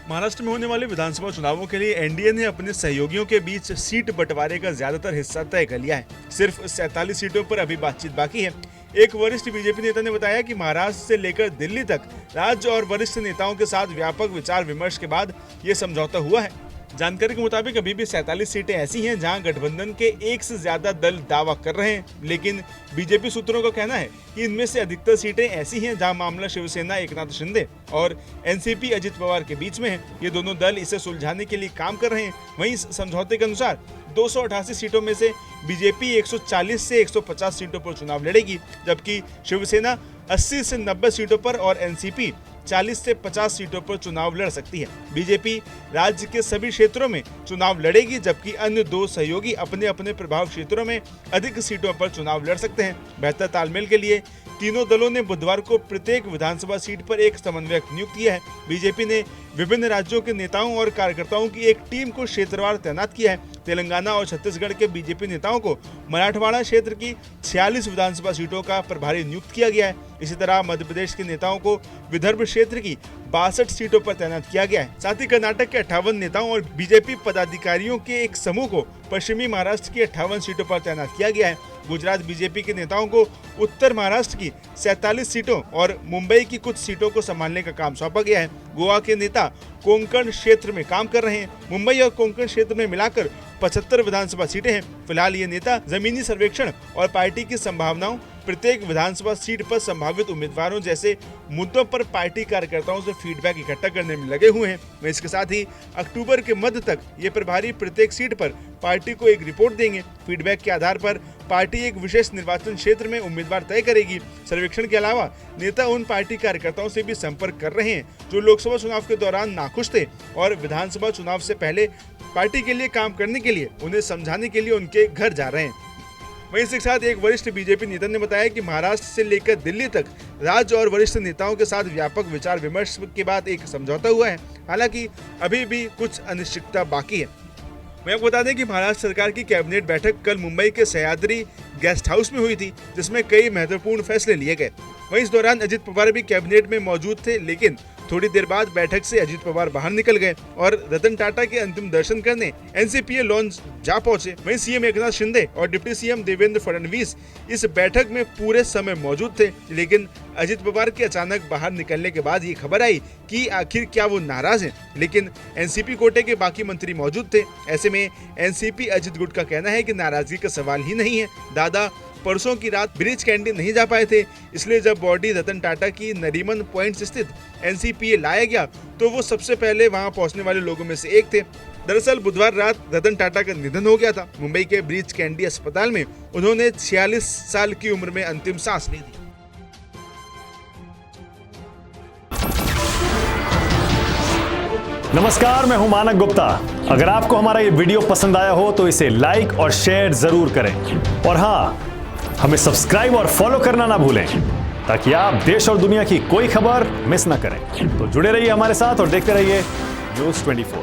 महाराष्ट्र में होने वाले विधानसभा चुनावों के लिए एनडीए ने अपने सहयोगियों के बीच सीट बंटवारे का ज्यादातर हिस्सा तय कर लिया है। सिर्फ 47 सीटों पर अभी बातचीत बाकी है। एक वरिष्ठ बीजेपी नेता ने बताया कि महाराष्ट्र से लेकर दिल्ली तक राज्य और वरिष्ठ नेताओं के साथ व्यापक विचार विमर्श के बाद ये समझौता हुआ है। जानकारी के मुताबिक अभी भी 47 सीटें ऐसी हैं जहां गठबंधन के एक से ज्यादा दल दावा कर रहे हैं, लेकिन बीजेपी सूत्रों का कहना है कि इनमें से अधिकतर सीटें ऐसी हैं जहां मामला शिवसेना एकनाथ शिंदे और एनसीपी अजित पवार के बीच में है। ये दोनों दल इसे सुलझाने के लिए काम कर रहे हैं। वहीं इस समझौते के अनुसार 288 सीटों में से बीजेपी 140 से 150 सीटों पर चुनाव लड़ेगी, जबकि शिवसेना 80 से 90 सीटों पर और एनसीपी 40 से 50 सीटों पर चुनाव लड़ सकती है। बीजेपी राज्य के सभी क्षेत्रों में चुनाव लड़ेगी, जबकि अन्य दो सहयोगी अपने अपने प्रभाव क्षेत्रों में अधिक सीटों पर चुनाव लड़ सकते हैं। बेहतर तालमेल के लिए तीनों दलों ने बुधवार को प्रत्येक विधानसभा सीट पर एक समन्वयक नियुक्त किया है। बीजेपी ने विभिन्न राज्यों के नेताओं और कार्यकर्ताओं की एक टीम को क्षेत्रवार तैनात किया है। तेलंगाना और छत्तीसगढ़ के बीजेपी नेताओं को मराठवाड़ा क्षेत्र की 46 विधानसभा सीटों का प्रभारी नियुक्त किया गया है। इसी तरह मध्य प्रदेश के नेताओं को विदर्भ क्षेत्र की 62 सीटों पर तैनात किया गया है। साथ ही कर्नाटक के 58 नेताओं और बीजेपी पदाधिकारियों के एक समूह को पश्चिमी महाराष्ट्र की 58 सीटों पर तैनात किया गया है। गुजरात बीजेपी के नेताओं को उत्तर महाराष्ट्र की 47 सीटों और मुंबई की कुछ सीटों को संभालने का काम सौंपा गया है। गोवा के नेता कोंकण क्षेत्र में काम कर रहे हैं। मुंबई और कोंकण क्षेत्र में मिलाकर 75 विधानसभा सीटें हैं। फिलहाल ये नेता जमीनी सर्वेक्षण और पार्टी की संभावनाओं, प्रत्येक विधानसभा सीट पर संभावित उम्मीदवारों जैसे मुद्दों पर पार्टी कार्यकर्ताओं से फीडबैक इकट्ठा करने में लगे हुए हैं। इसके साथ ही अक्टूबर के मध्य तक ये प्रभारी प्रत्येक सीट पर पार्टी को एक रिपोर्ट देंगे। फीडबैक के आधार पर पार्टी एक विशेष निर्वाचन क्षेत्र में उम्मीदवार तय करेगी। सर्वेक्षण के अलावा नेता उन पार्टी कार्यकर्ताओं से भी संपर्क कर रहे हैं जो लोकसभा चुनाव के दौरान नाखुश थे और विधानसभा चुनाव से पहले पार्टी के लिए काम करने के लिए उन्हें समझाने के लिए उनके घर जा रहे हैं। वहीं इसके साथ एक वरिष्ठ बीजेपी नेता ने बताया कि महाराष्ट्र से लेकर दिल्ली तक राज्य और वरिष्ठ नेताओं के साथ व्यापक विचार विमर्श के बाद एक समझौता हुआ है। हालांकि अभी भी कुछ अनिश्चितता बाकी है। मैं आपको बता दें कि महाराष्ट्र सरकार की कैबिनेट बैठक कल मुंबई के सह्याद्री गेस्ट हाउस में हुई थी, जिसमें कई महत्वपूर्ण फैसले लिए गए। वहीं इस दौरान अजित पवार भी कैबिनेट में मौजूद थे, लेकिन थोड़ी देर बाद बैठक से अजित पवार बाहर निकल गए और रतन टाटा के अंतिम दर्शन करने एनसीपीए लॉन्च जा पहुंचे। वहीं सीएम एकनाथ शिंदे और डिप्टी सीएम देवेंद्र फडणवीस इस बैठक में पूरे समय मौजूद थे, लेकिन अजित पवार के अचानक बाहर निकलने के बाद ये खबर आई कि आखिर क्या वो नाराज हैं। लेकिन एनसीपी कोटे के बाकी मंत्री मौजूद थे। ऐसे में एनसीपी अजित गुट का कहना है कि नाराजगी का सवाल ही नहीं है। दादा परसों की रात ब्रिज कैंटीन नहीं जा पाए थे, इसलिए जब बॉडी रतन टाटा की नरीमन पॉइंट स्थित एनसीपीए लाया गया तो वो सबसे पहले वहां पहुंचने वाले लोगों में से एक थे। दरअसल बुधवार रात रतन टाटा का निधन हो गया था। मुंबई के ब्रिज कैंडी अस्पताल में उन्होंने 46 साल की उम्र में अंतिम सांस ली थी। नमस्कार, मैं हूं मानक गुप्ता। अगर आपको हमारा ये वीडियो पसंद आया हो तो इसे लाइक और शेयर जरूर करें, और हाँ, हमें सब्सक्राइब और फॉलो करना ना भूलें ताकि आप देश और दुनिया की कोई खबर मिस ना करें। तो जुड़े रहिए हमारे साथ और देखते रहिए न्यूज़ 24।